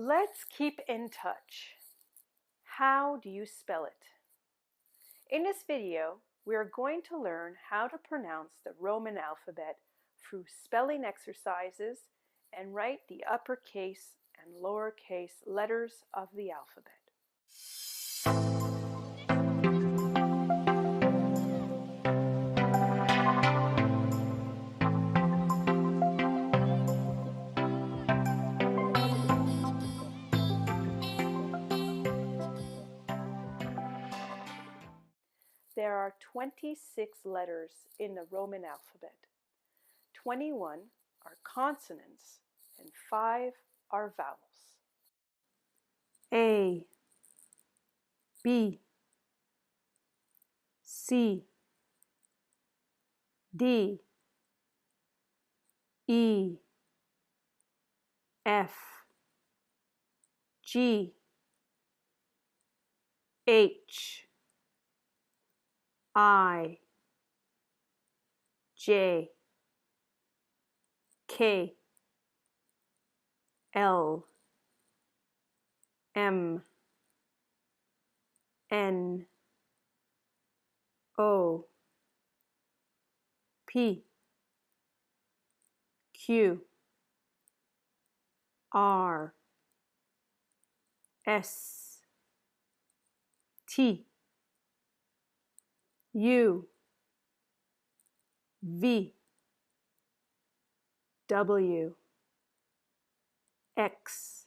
Let's keep in touch. How do you spell it? In this video, we are going to learn how to pronounce the Roman alphabet through spelling exercises and write the uppercase and lowercase letters of the alphabet. There are 26 letters in the Roman alphabet. 21 are consonants and 5 are vowels. A, B, C, D, E, F, G, H, I, J, K, L, M, N, O, P, Q, R, S, T, U, V, W, X,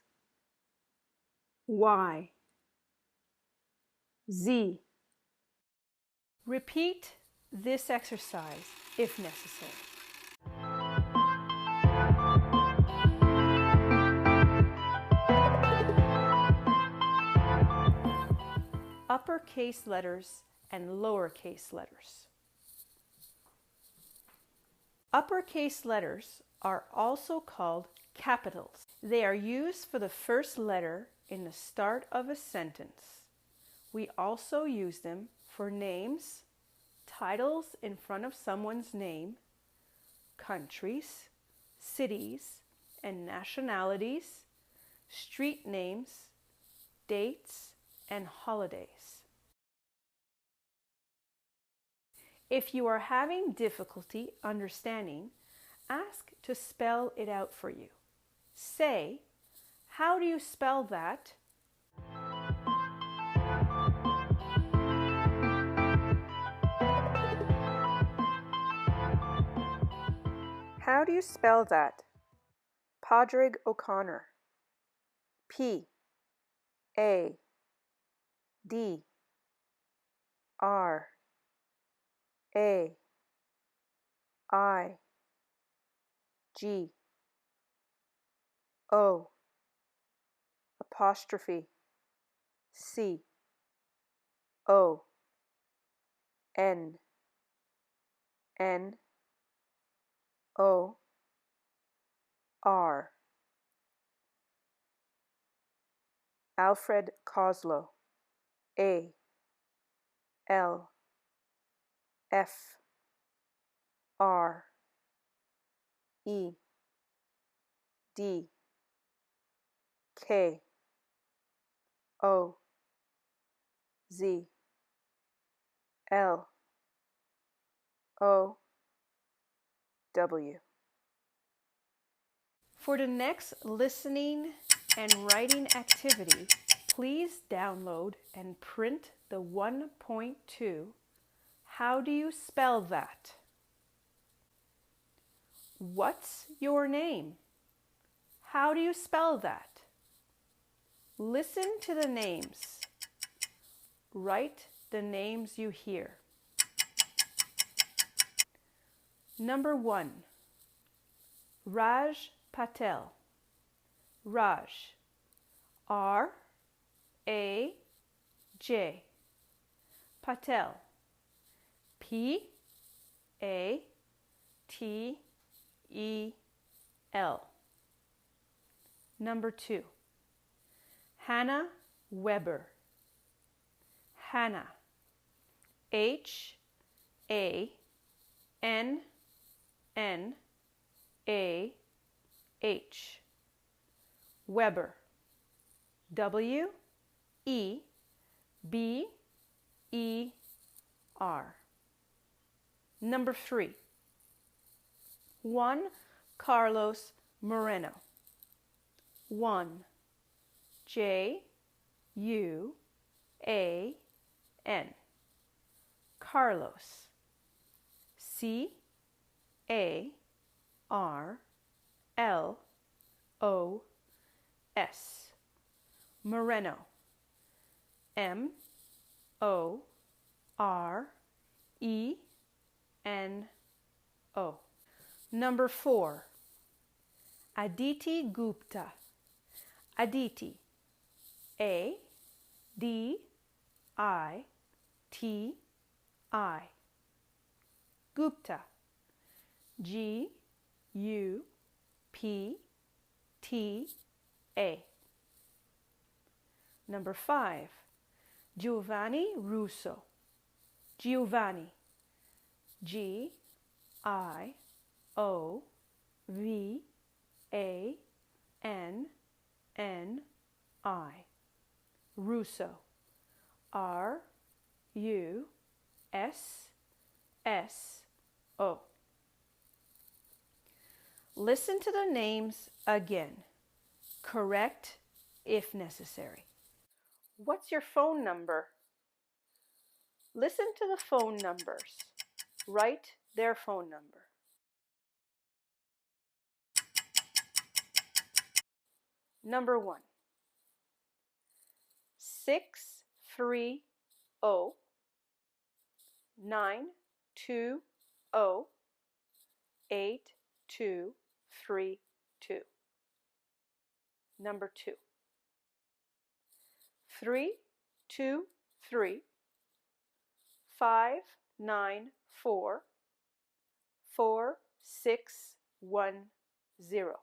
Y, Z. Repeat this exercise if necessary. Uppercase letters and lowercase letters. Uppercase letters are also called capitals. They are used for the first letter in the start of a sentence. We also use them for names, titles in front of someone's name, countries, cities and nationalities, street names, dates, and holidays. If you are having difficulty understanding, ask to spell it out for you. Say, "How do you spell that?" How do you spell that? Padraig O'Connor. P A D R A I G O apostrophe C O N N O R. Alfred Koslow. A L F R E D K O Z L O W. For the next listening and writing activity, please download and print the 1.2 How do you spell that? What's your name? How do you spell that? Listen to the names. Write the names you hear. Number 1. Raj Patel. Raj. R-A-J. Patel. P-A-T-E-L. Number 2. Hannah Weber. Hannah. H-A-N-N-A-H. Weber. W E B E R. Number 3. Juan Carlos Moreno. 1. J U A N. Carlos. C A R L O S. Moreno. M O R E N O. Number 4. Aditi Gupta. Aditi. A D I T I. Gupta. G U P T A. Number 5. Giovanni Russo. Giovanni. G I O V A N N I. Russo. R U S S O. Listen to the names again. Correct if necessary. What's your phone number? Listen to the phone numbers. Write their phone number. Number 1. 630 920 8232. Number 2. 323 594 4610.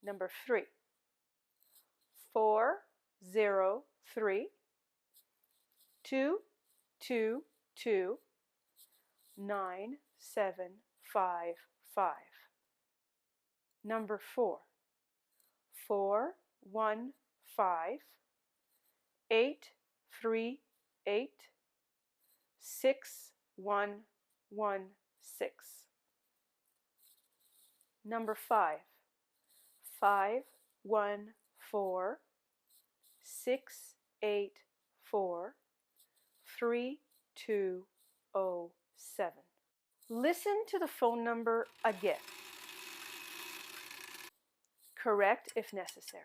Number 3. 403 222 9755. Number 4. 415 838 6116. Number 5. 514 684 3207. Listen to the phone number again. Correct if necessary.